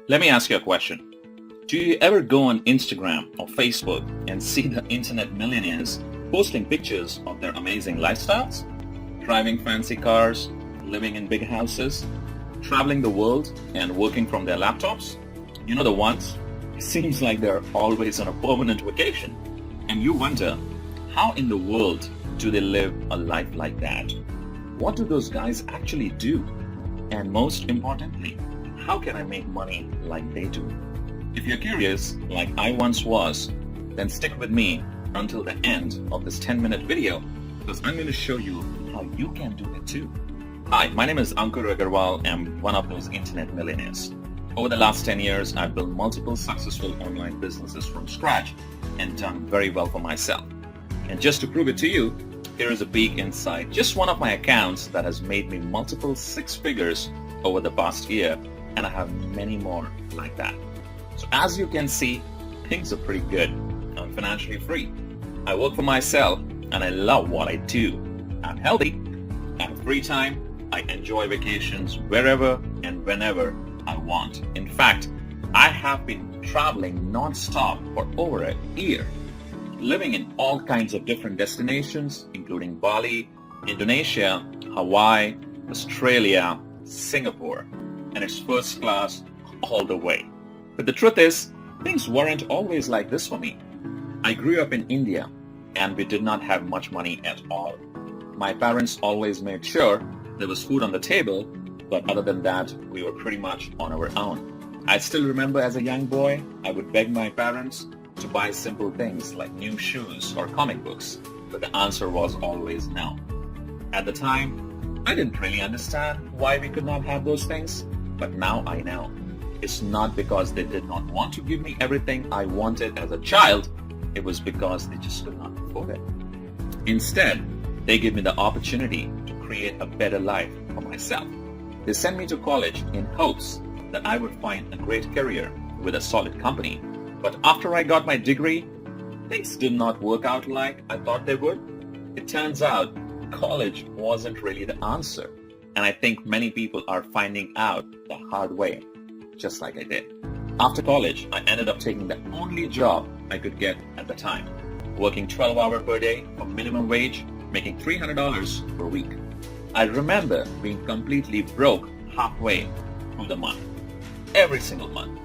Let me ask you a question. Do you ever go on Instagram or Facebook and see the internet millionaires posting pictures of their amazing lifestyles? Driving fancy cars, living in big houses, traveling the world and working from their laptops? You know the ones? It seems like they're always on a permanent vacation. And you wonder, how in the world do they live a life like that? What do those guys actually do? And most importantly, how can I make money like they do? If you're curious, like I once was, then stick with me until the end of this 10-minute video because I'm going to show you how you can do it too. Hi, my name is Ankur Agarwal. I'm one of those internet millionaires. Over the last 10 years, I've built multiple successful online businesses from scratch and done very well for myself. And just to prove it to you, here is a peek inside just one of my accounts that has made me multiple six figures over the past year, and I have many more like that. So as you can see, things are pretty good. I'm financially free. I work for myself and I love what I do. I'm healthy. I have free time. I enjoy vacations wherever and whenever I want. In fact, I have been traveling non-stop for over a year, living in all kinds of different destinations, including Bali, Indonesia, Hawaii, Australia, Singapore, and it's first class all the way. But the truth is, things weren't always like this for me. I grew up in India, and we did not have much money at all. My parents always made sure there was food on the table, but other than that, we were pretty much on our own. I still remember as a young boy, I would beg my parents to buy simple things like new shoes or comic books, but the answer was always no. At the time, I didn't really understand why we could not have those things, but now I know. It's not because they did not want to give me everything I wanted as a child, it was because they just could not afford it. Instead, they gave me the opportunity to create a better life for myself. They sent me to college in hopes that I would find a great career with a solid company. But after I got my degree, things did not work out like I thought they would. It turns out college wasn't really the answer. And I think many people are finding out the hard way, just like I did. After college, I ended up taking the only job I could get at the time, working 12 hours per day for minimum wage, making $300 per week. I remember being completely broke halfway through the month, every single month,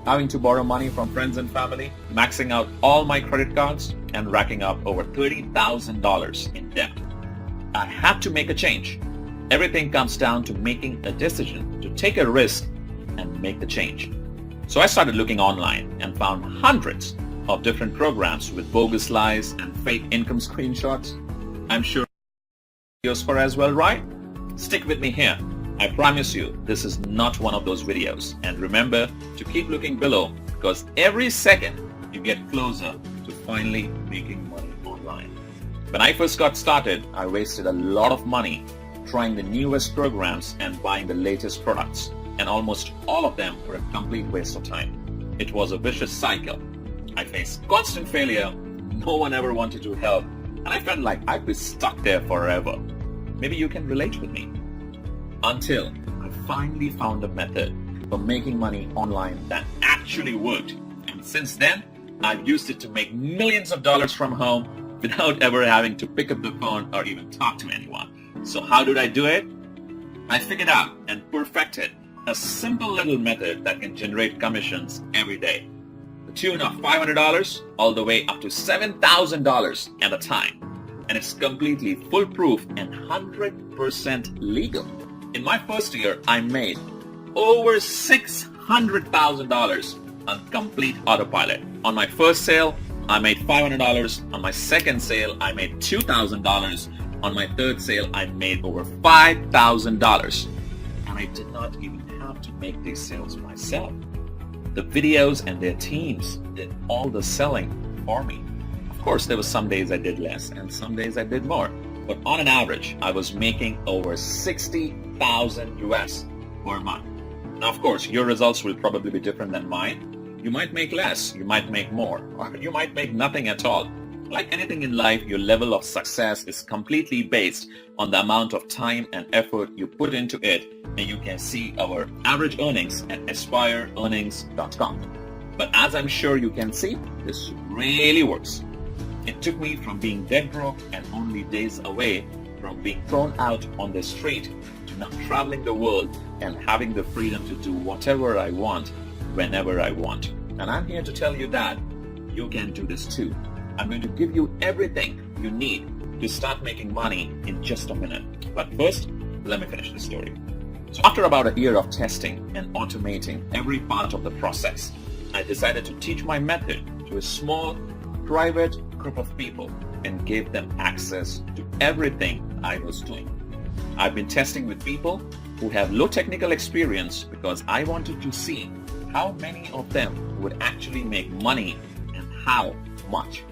having to borrow money from friends and family, maxing out all my credit cards, and racking up over $30,000 in debt. I had to make a change. Everything comes down to making a decision to take a risk and make the change. So I started looking online and found hundreds of different programs with bogus lies and fake income screenshots. I'm sure videos for as well, right? Stick with me here. I promise you, this is not one of those videos. And remember to keep looking below because every second you get closer to finally making money online. When I first got started, I wasted a lot of money trying the newest programs and buying the latest products. And almost all of them were a complete waste of time. It was a vicious cycle. I faced constant failure. No one ever wanted to help. And I felt like I'd be stuck there forever. Maybe you can relate with me. Until I finally found a method for making money online that actually worked. And since then, I've used it to make millions of dollars from home without ever having to pick up the phone or even talk to anyone. So how did I do it? I figured out and perfected a simple little method that can generate commissions every day. The tune of $500 all the way up to $7,000 at a time. And it's completely foolproof and 100% legal. In my first year, I made over $600,000 on complete autopilot. On my first sale, I made $500. On my second sale, I made $2,000. On my third sale, I made over $5,000. And I did not even have to make these sales myself. The videos and their teams did all the selling for me. Of course, there were some days I did less and some days I did more. But on an average, I was making over 60,000 US per month. Now, of course, your results will probably be different than mine. You might make less, you might make more, or you might make nothing at all. Like anything in life, your level of success is completely based on the amount of time and effort you put into it, and you can see our average earnings at aspireearnings.com. But as I'm sure you can see, this really works. It took me from being dead broke and only days away from being thrown out on the street to now traveling the world and having the freedom to do whatever I want, whenever I want. And I'm here to tell you that you can do this too. I'm going to give you everything you need to start making money in just a minute. But first, let me finish the story. So after about a year of testing and automating every part of the process, I decided to teach my method to a small, private group of people and gave them access to everything I was doing. I've been testing with people who have low technical experience because I wanted to see how many of them would actually make money and how much.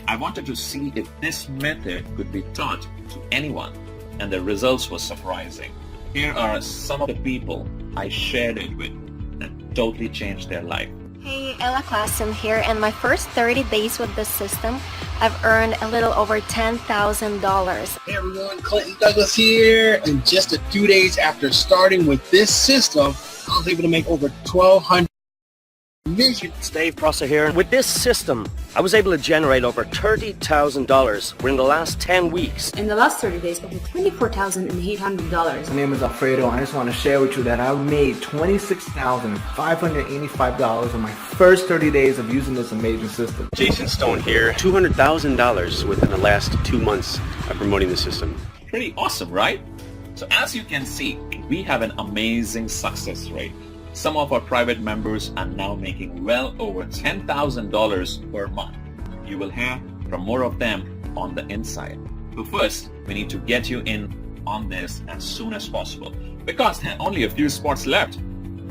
I wanted to see if this method could be taught to anyone, and the results were surprising. Here are some of the people I shared it with that totally changed their life. Hey, Ella Klassen here, and my first 30 days with this system, I've earned a little over $10,000. Hey everyone, Clinton Douglas here, and just a few days after starting with this system, I was able to make over $1,200 million. It's Dave Prosser here. With this system, I was able to generate over $30,000 in the last 10 weeks. In the last 30 days, over $24,800. My name is Alfredo, and I just want to share with you that I made $26,585 in my first 30 days of using this amazing system. Jason Stone here. $200,000 within the last 2 months of promoting the system. Pretty awesome, right? So as you can see, we have an amazing success rate. Some of our private members are now making well over $10,000 per month. You will hear from more of them on the inside. But first, we need to get you in on this as soon as possible because there are only a few spots left.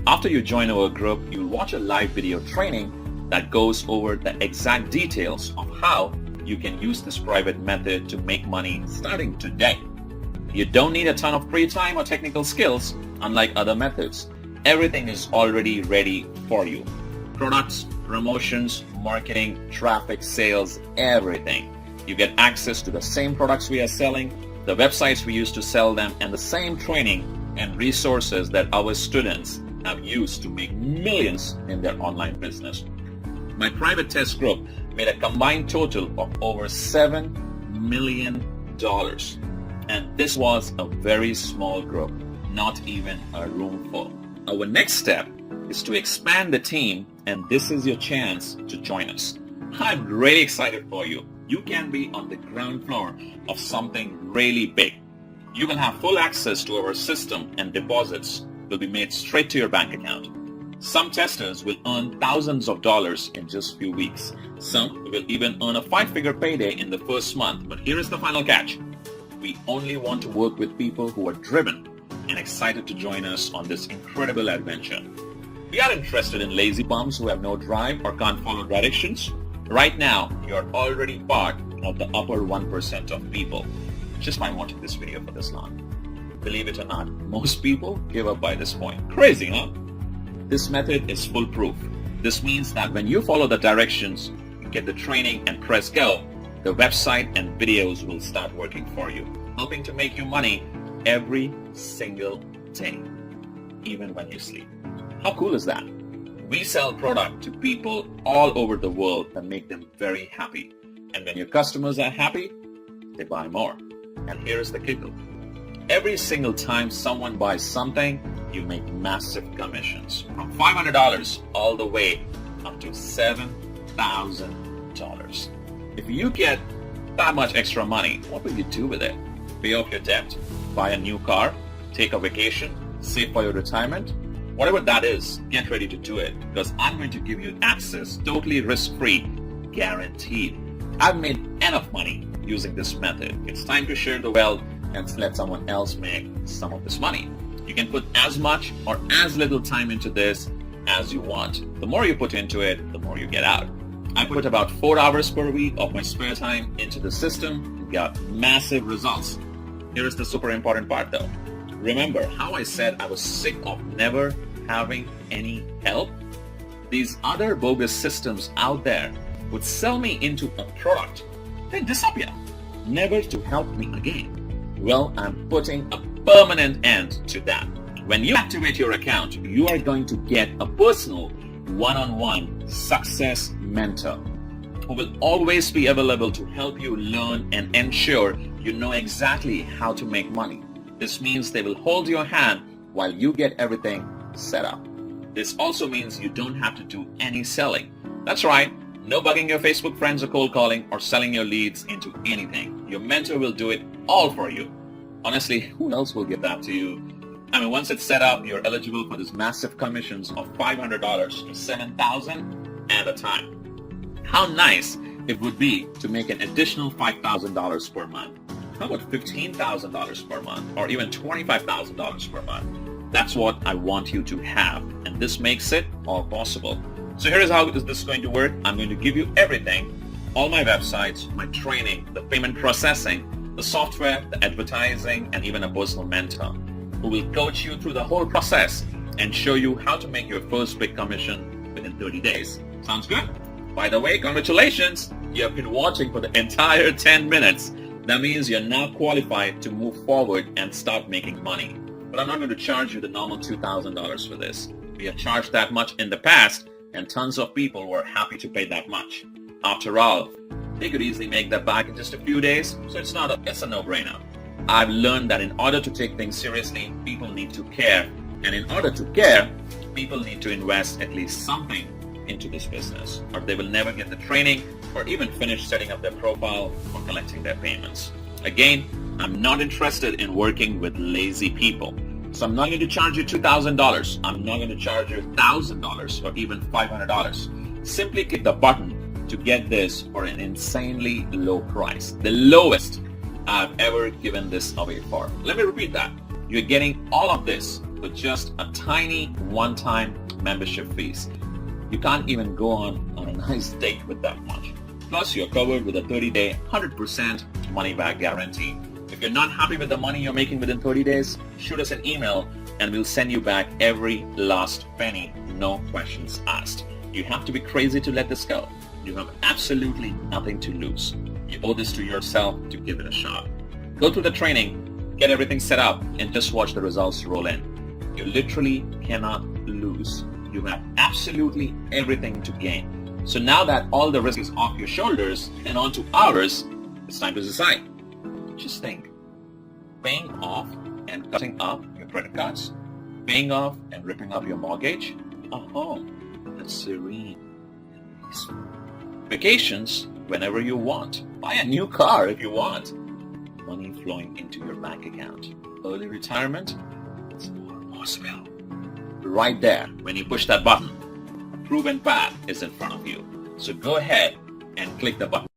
After you join our group, you'll watch a live video training that goes over the exact details of how you can use this private method to make money starting today. You don't need a ton of free time or technical skills, unlike other methods. Everything is already ready for you. Products, promotions, marketing, traffic, sales, everything. You get access to the same products we are selling, the websites we use to sell them, and the same training and resources that our students have used to make millions in their online business. My private test group made a combined total of over $7 million. And this was a very small group, not even a room full. Our next step is to expand the team, and this is your chance to join us. I'm really excited for you. You can be on the ground floor of something really big. You will have full access to our system, and deposits will be made straight to your bank account. Some testers will earn thousands of dollars in just a few weeks. Some will even earn a 5-figure payday in the first month. But here is the final catch. We only want to work with people who are driven and excited to join us on this incredible adventure. We are interested in lazy bums who have no drive or can't follow directions. Right now, you're already part of the upper 1% of people just by watching this video for this long. Believe it or not, most people give up by this point. Crazy, huh? This method is foolproof. This means that when you follow the directions, you get the training and press go, the website and videos will start working for you, helping to make you money every single day, even when you sleep. How cool is that? We sell product to people all over the world and make them very happy. And when your customers are happy, they buy more. And here's the kicker. Every single time someone buys something, you make massive commissions from $500 all the way up to $7,000. If you get that much extra money, what will you do with it? Pay off your debt, buy a new car, take a vacation, save for your retirement? Whatever that is, get ready to do it because I'm going to give you access totally risk-free, guaranteed. I've made enough money using this method. It's time to share the wealth and let someone else make some of this money. You can put as much or as little time into this as you want. The more you put into it, the more you get out. I put about 4 hours per week of my spare time into the system and got massive results. Here is the super important part though. Remember how I said I was sick of never having any help? These other bogus systems out there would sell me into a product they disappear, never to help me again. Well, I'm putting a permanent end to that. When you activate your account, you are going to get a personal one-on-one success mentor who will always be available to help you learn and ensure you know exactly how to make money. This means they will hold your hand while you get everything set up. This also means you don't have to do any selling. That's right, no bugging your Facebook friends or cold calling or selling your leads into anything. Your mentor will do it all for you. Honestly, who else will give that to you? I mean, once it's set up, you're eligible for these massive commissions of $500 to $7,000 at a time. How nice it would be to make an additional $5,000 per month. How about $15,000 per month or even $25,000 per month? That's what I want you to have, and this makes it all possible. So here is how this is going to work. I'm going to give you everything, all my websites, my training, the payment processing, the software, the advertising, and even a personal mentor who will coach you through the whole process and show you how to make your first big commission within 30 days. Sounds good? By the way, congratulations! You have been watching for the entire 10 minutes. That means you're now qualified to move forward and start making money. But I'm not going to charge you the normal $2,000 for this. We have charged that much in the past, and tons of people were happy to pay that much. After all, they could easily make that back in just a few days, so it's a no-brainer. I've learned that in order to take things seriously, people need to care. And in order to care, people need to invest at least something into this business, or they will never get the training or even finish setting up their profile or collecting their payments. Again, I'm not interested in working with lazy people. So I'm not going to charge you $2,000. I'm not going to charge you $1,000 or even $500. Simply click the button to get this for an insanely low price. The lowest I've ever given this away for. Let me repeat that. You're getting all of this for just a tiny one-time membership fees. You can't even go on a nice date with that much. Plus, you're covered with a 30-day, 100% money-back guarantee. If you're not happy with the money you're making within 30 days, shoot us an email and we'll send you back every last penny, no questions asked. You have to be crazy to let this go. You have absolutely nothing to lose. You owe this to yourself to give it a shot. Go through the training, get everything set up, and just watch the results roll in. You literally cannot lose. You have absolutely everything to gain. So now that all the risk is off your shoulders and onto ours, it's time to decide. Just think, paying off and cutting up your credit cards, paying off and ripping up your mortgage, a home that's serene and peaceful. Vacations whenever you want. Buy a new car if you want. Money flowing into your bank account. Early retirement, it's all possible. Right there, when you push that button, a proven path is in front of you. So go ahead and click the button.